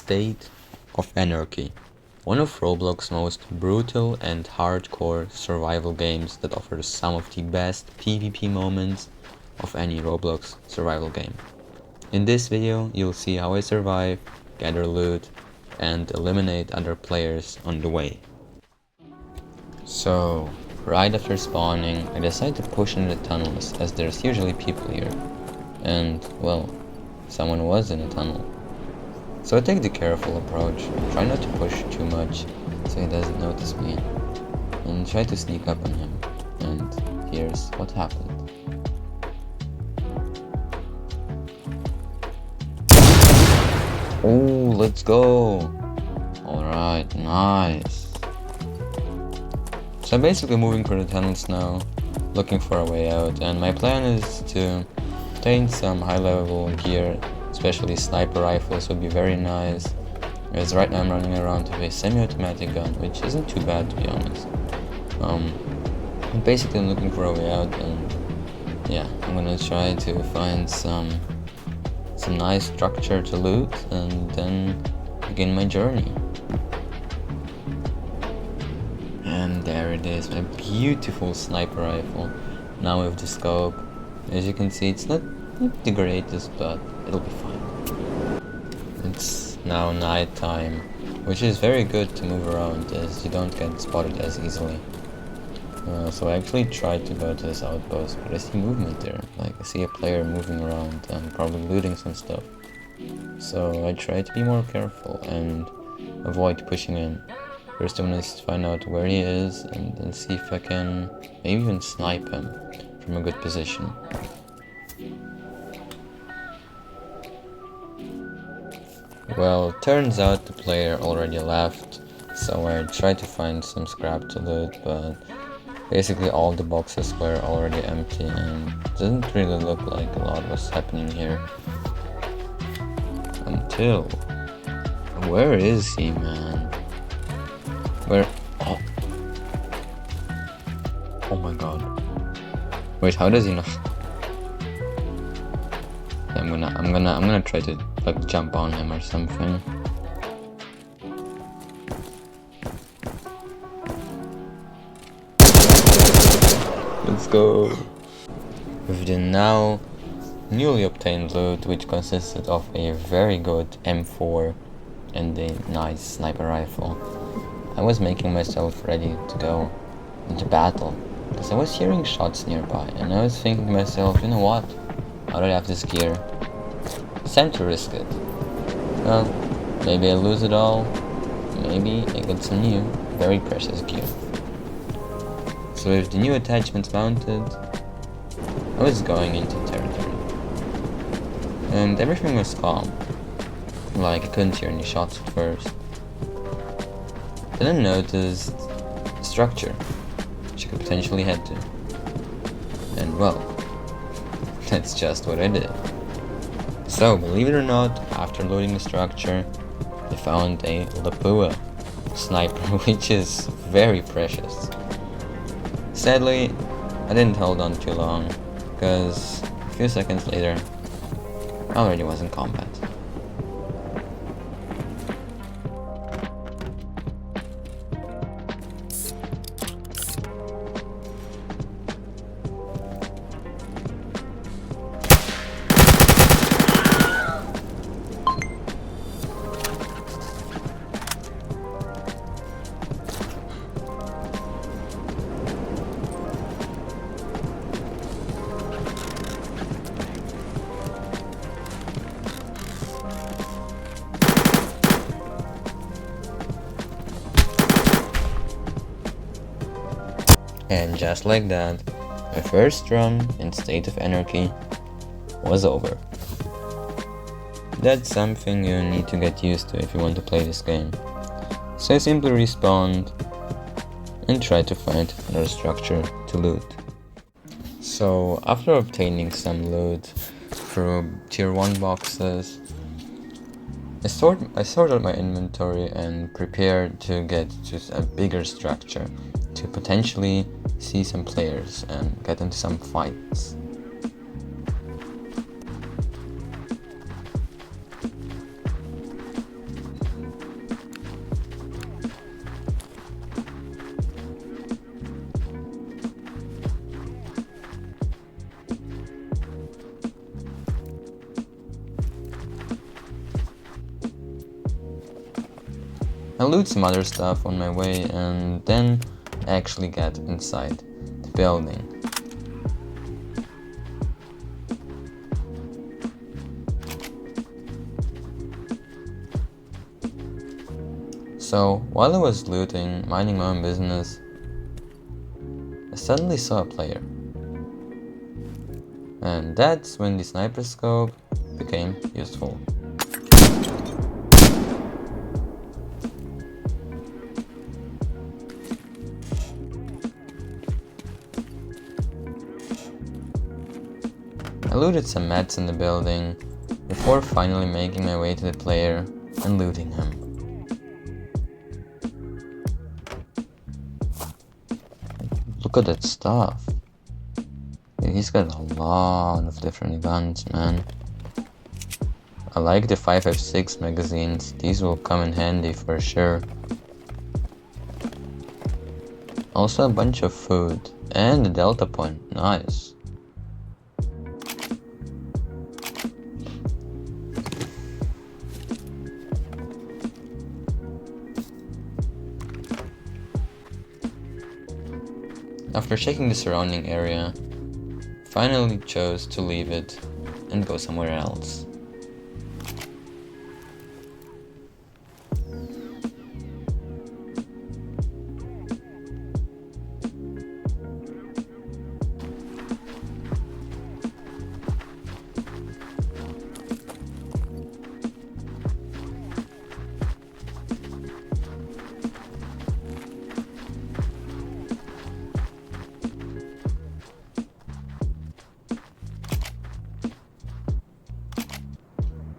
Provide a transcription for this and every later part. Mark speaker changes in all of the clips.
Speaker 1: State of Anarchy, one of Roblox's most brutal and hardcore survival games that offers some of the best PvP moments of any Roblox survival game. In this video, you'll see how I survive, gather loot, and eliminate other players on the way. So, right after spawning, I decide to push into the tunnels as there's usually people here. And, well, someone was in a tunnel. So I take the careful approach, try not to push too much so he doesn't notice me, and try to sneak up on him. And here's what happened. Oh, let's go! Alright, nice. So I'm basically moving through the tunnels now, looking for a way out, and my plan is to obtain some high level gear. Especially sniper rifles would be very nice, as right now I'm running around with a semi-automatic gun, which isn't too bad to be honest. I'm basically looking for a way out, and yeah, I'm gonna try to find some nice structure to loot and then begin my journey. And there it is, my beautiful sniper rifle, now with the scope. As you can see, it's not the greatest, but it'll be fine. It's now night time, which is very good to move around as you don't get spotted as easily. So I actually tried to go to this outpost, but I see movement there. Like, I see a player moving around and probably looting some stuff. So I try to be more careful and avoid pushing in. First I want to find out where he is and then see if I can maybe even snipe him from a good position. Well, turns out the player already left, so I tried to find some scrap to loot, but basically all the boxes were already empty and it didn't really look like a lot was happening here. Until... where is he, man? Where... oh my god. Wait, how does he know? I'm gonna try to like jump on him or something. Let's go. With the now newly obtained loot, which consisted of a very good M4 and a nice sniper rifle, I was making myself ready to go into battle because I was hearing shots nearby, and I was thinking to myself, you know what? Now that I have this gear, it's time to risk it. Well, maybe I lose it all, maybe I get some new, very precious gear. So with the new attachments mounted, I was going into territory. And everything was calm. Like, I couldn't hear any shots at first. Then I noticed a structure, which I could potentially head to. And well, that's just what I did. So, believe it or not, after loading the structure, I found a Lapua sniper, which is very precious. Sadly, I didn't hold on too long, because a few seconds later, I already was in combat. And just like that, my first run in State of Anarchy was over. That's something you need to get used to if you want to play this game. So I simply respawned and tried to find another structure to loot. So after obtaining some loot through tier 1 boxes, I sorted my inventory and prepared to get to a bigger structure to potentially see some players and get into some fights. I loot some other stuff on my way and then actually get inside the building. So, while I was looting, minding my own business, I suddenly saw a player. And that's when the sniper scope became useful. I looted some mats in the building before finally making my way to the player and looting him. Look at that stuff. Yeah, he's got a lot of different guns, man. I like the 5.56 magazines, these will come in handy for sure. Also a bunch of food and a delta point, nice. After checking the surrounding area, finally chose to leave it and go somewhere else.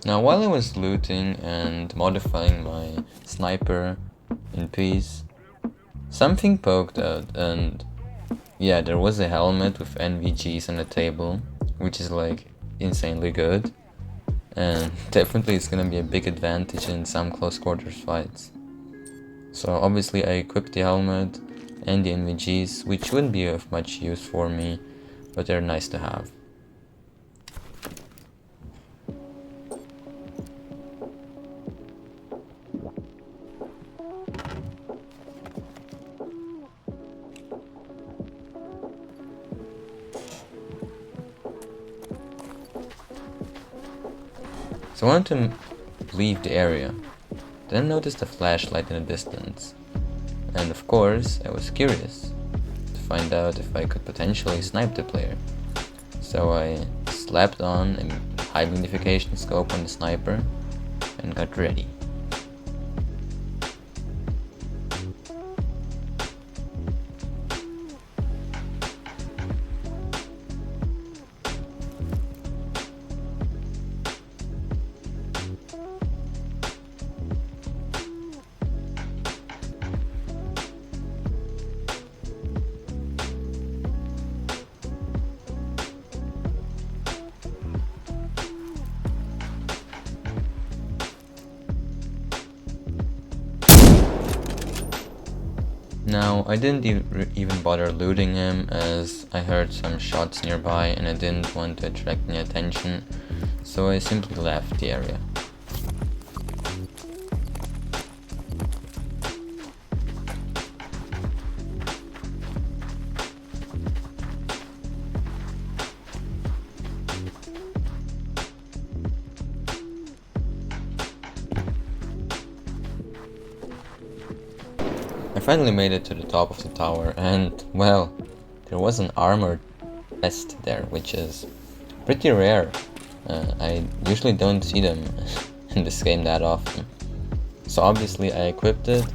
Speaker 1: Now while I was looting and modifying my sniper in peace, something poked out and yeah, there was a helmet with NVGs on the table, which is like insanely good and definitely it's gonna be a big advantage in some close quarters fights. So obviously I equipped the helmet and the NVGs, which wouldn't be of much use for me, but they're nice to have. So I wanted to leave the area, then noticed a flashlight in the distance, and of course I was curious to find out if I could potentially snipe the player. So I slapped on a high magnification scope on the sniper and got ready. Now, I didn't even bother looting him as I heard some shots nearby and I didn't want to attract any attention, so I simply left the area. I finally made it to the top of the tower and, well, there was an armored vest there, which is pretty rare. I usually don't see them in this game that often. So obviously I equipped it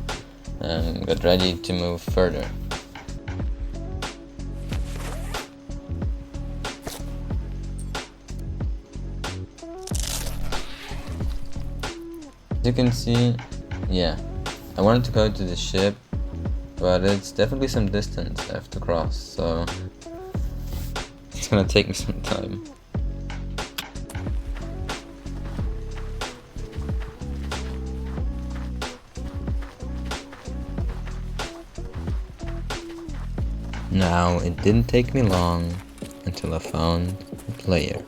Speaker 1: and got ready to move further. As you can see, yeah, I wanted to go to the ship, but it's definitely some distance I have to cross, so it's gonna take me some time. Now, it didn't take me long until I found a player.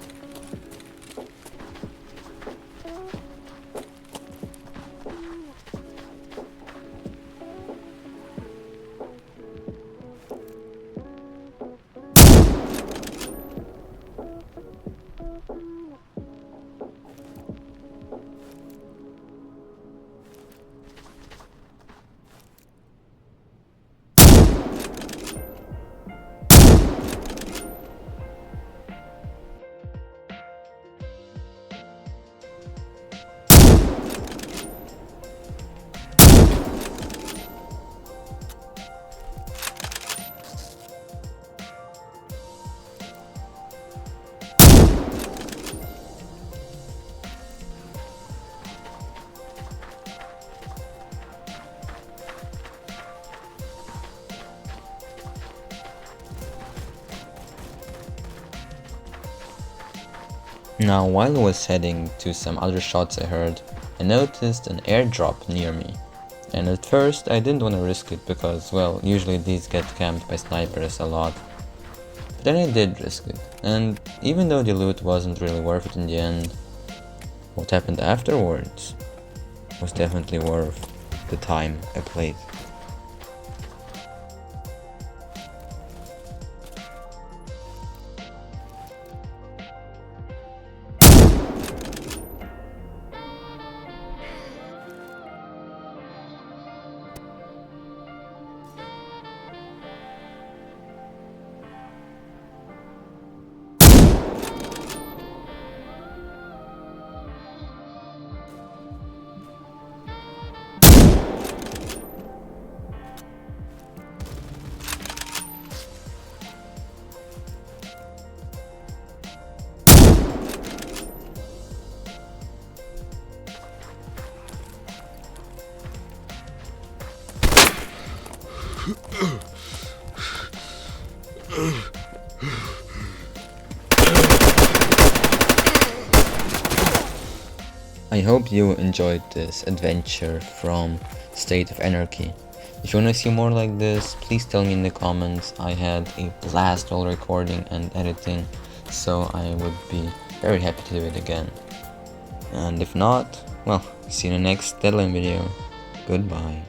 Speaker 1: Now, while I was heading to some other shots I heard, I noticed an airdrop near me. And at first, I didn't want to risk it because, well, usually these get camped by snipers a lot. But then I did risk it, and even though the loot wasn't really worth it in the end, what happened afterwards was definitely worth the time I played. I hope you enjoyed this adventure from State of Anarchy. If you wanna see more like this, please tell me in the comments. I had a blast while recording and editing, so I would be very happy to do it again. And if not, well, see you in the next deadline video. Goodbye.